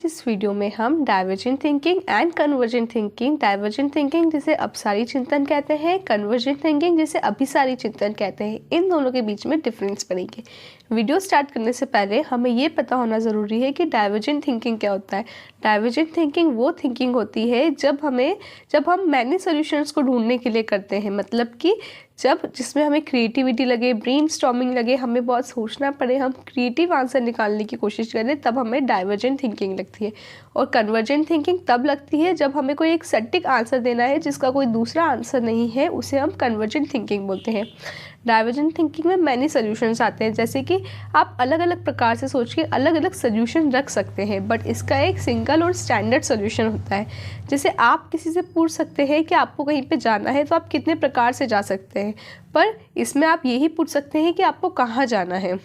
इस वीडियो में हम divergent thinking and convergent thinking, divergent thinking जिसे अपसारी चिंतन कहते हैं, कन्वर्जेंट थिंकिंग जिसे अभिसारी चिंतन कहते हैं, इन दोनों के बीच में डिफरेंस पड़ेंगे। वीडियो स्टार्ट करने से पहले हमें ये पता होना ज़रूरी है कि डाइवर्जेंट थिंकिंग क्या होता है। डाइवर्जेंट थिंकिंग वो थिंकिंग होती है जब हम मैनी सॉल्यूशंस को ढूंढने के लिए करते हैं, मतलब कि जिसमें हमें क्रिएटिविटी लगे, ब्रेनस्टॉर्मिंग लगे, हमें बहुत सोचना पड़े, हम क्रिएटिव आंसर निकालने की कोशिश करें, तब हमें डाइवर्जेंट थिंकिंग लगती है। और कन्वर्जेंट थिंकिंग तब लगती है जब हमें कोई एक सटीक आंसर देना है जिसका कोई दूसरा आंसर नहीं है, उसे हम कन्वर्जेंट थिंकिंग बोलते हैं। डाइवर्जेंट थिंकिंग में मैनी सॉल्यूशंस आते हैं, जैसे कि आप अलग अलग प्रकार से सोच के अलग अलग सॉल्यूशन रख सकते हैं, बट इसका एक सिंगल और स्टैंडर्ड सॉल्यूशन होता है। जैसे आप किसी से पूछ सकते हैं कि आपको कहीं पे जाना है तो आप कितने प्रकार से जा सकते हैं, पर इसमें आप यही पूछ सकते हैं कि आपको कहाँ जाना है।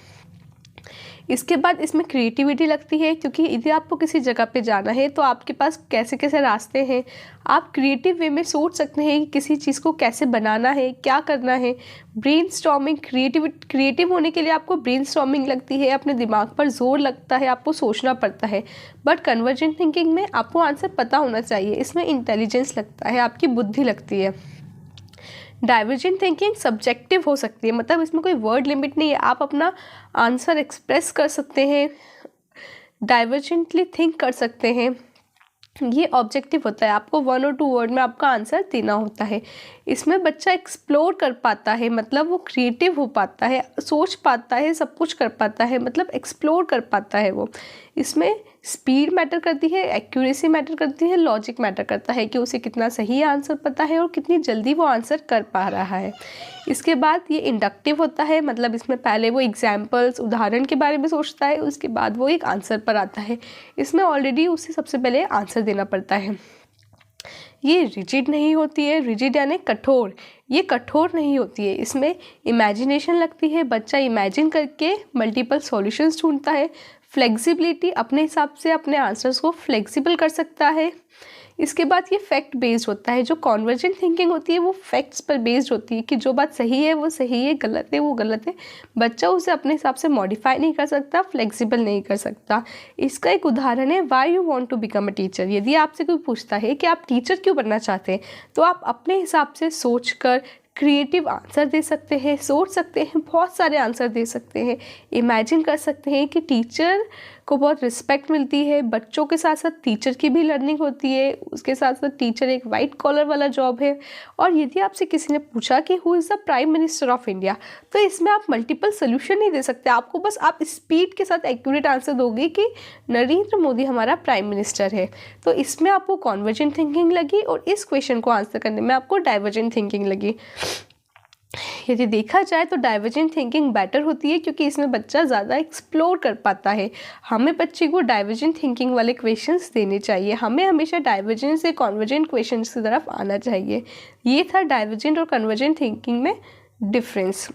इसके बाद इसमें क्रिएटिविटी लगती है, क्योंकि यदि आपको किसी जगह पे जाना है तो आपके पास कैसे कैसे रास्ते हैं, आप क्रिएटिव वे में सोच सकते हैं कि किसी चीज़ को कैसे बनाना है, क्या करना है। ब्रेनस्टॉर्मिंग, क्रिएटिव होने के लिए आपको ब्रेनस्टॉर्मिंग लगती है, अपने दिमाग पर जोर लगता है, आपको सोचना पड़ता है। बट कन्वर्जेंट थिंकिंग में आपको आंसर पता होना चाहिए, इसमें इंटेलिजेंस लगता है, आपकी बुद्धि लगती है। डाइवर्जेंट थिंकिंग सब्जेक्टिव हो सकती है, मतलब इसमें कोई वर्ड लिमिट नहीं है, आप अपना आंसर एक्सप्रेस कर सकते हैं, डाइवर्जेंटली थिंक कर सकते हैं। ये ऑब्जेक्टिव होता है, आपको 1 और 2 वर्ड में आपका आंसर देना होता है। इसमें बच्चा एक्सप्लोर कर पाता है, मतलब वो क्रिएटिव हो पाता है, सोच पाता है, सब कुछ कर पाता है, मतलब एक्सप्लोर कर पाता है वो। इसमें स्पीड मैटर करती है, एक्यूरेसी मैटर करती है, लॉजिक मैटर करता है कि उसे कितना सही आंसर पता है और कितनी जल्दी वो आंसर कर पा रहा है। इसके बाद ये इंडक्टिव होता है, मतलब इसमें पहले वो एग्जाम्पल्स, उदाहरण के बारे में सोचता है, उसके बाद वो एक आंसर पर आता है। इसमें ऑलरेडी उसे सबसे पहले आंसर देना पड़ता है। ये रिजिड नहीं होती है, रिजिड यानी कठोर, ये कठोर नहीं होती है। इसमें इमेजिनेशन लगती है, बच्चा इमेजिन करके मल्टीपल सॉल्यूशंस ढूंढता है। फ्लेक्सिबिलिटी, अपने हिसाब से अपने आंसर्स को फ्लेक्सिबल कर सकता है। इसके बाद ये फैक्ट बेस्ड होता है। जो कॉन्वर्जेंट थिंकिंग होती है वो फैक्ट्स पर बेस्ड होती है कि जो बात सही है वो सही है, गलत है वो गलत है। बच्चा उसे अपने हिसाब से मॉडिफाई नहीं कर सकता, फ्लेक्सिबल नहीं कर सकता। इसका एक उदाहरण है why you want to become a teacher. यदि आपसे कोई पूछता है कि आप टीचर क्यों बनना चाहते हैं, तो आप अपने हिसाब से सोच कर क्रिएटिव आंसर दे सकते हैं, सोच सकते हैं, बहुत सारे आंसर दे सकते हैं, इमेजिन कर सकते हैं कि टीचर को बहुत रिस्पेक्ट मिलती है। बच्चों के साथ साथ टीचर की भी लर्निंग होती है, उसके साथ साथ टीचर एक वाइट कॉलर वाला जॉब है। और यदि आपसे किसी ने पूछा कि who is the prime minister of India, तो इसमें आप मल्टीपल सोल्यूशन नहीं दे सकते, आपको बस आप स्पीड के साथ एक्यूरेट आंसर दोगे कि नरेंद्र मोदी हमारा प्राइम मिनिस्टर है। तो इसमें आपको कॉन्वर्जेंट थिंकिंग लगी और इस क्वेश्चन को आंसर करने में आपको डाइवर्जेंट थिंकिंग लगी। यदि देखा जाए तो डाइवर्जेंट थिंकिंग बेटर होती है, क्योंकि इसमें बच्चा ज़्यादा एक्सप्लोर कर पाता है। हमें बच्चे को डाइवर्जेंट थिंकिंग वाले क्वेश्चंस देने चाहिए, हमें हमेशा डाइवर्जेंट से कॉन्वर्जेंट क्वेश्चंस की तरफ आना चाहिए। ये था डाइवर्जेंट और कन्वर्जेंट थिंकिंग में डिफरेंस।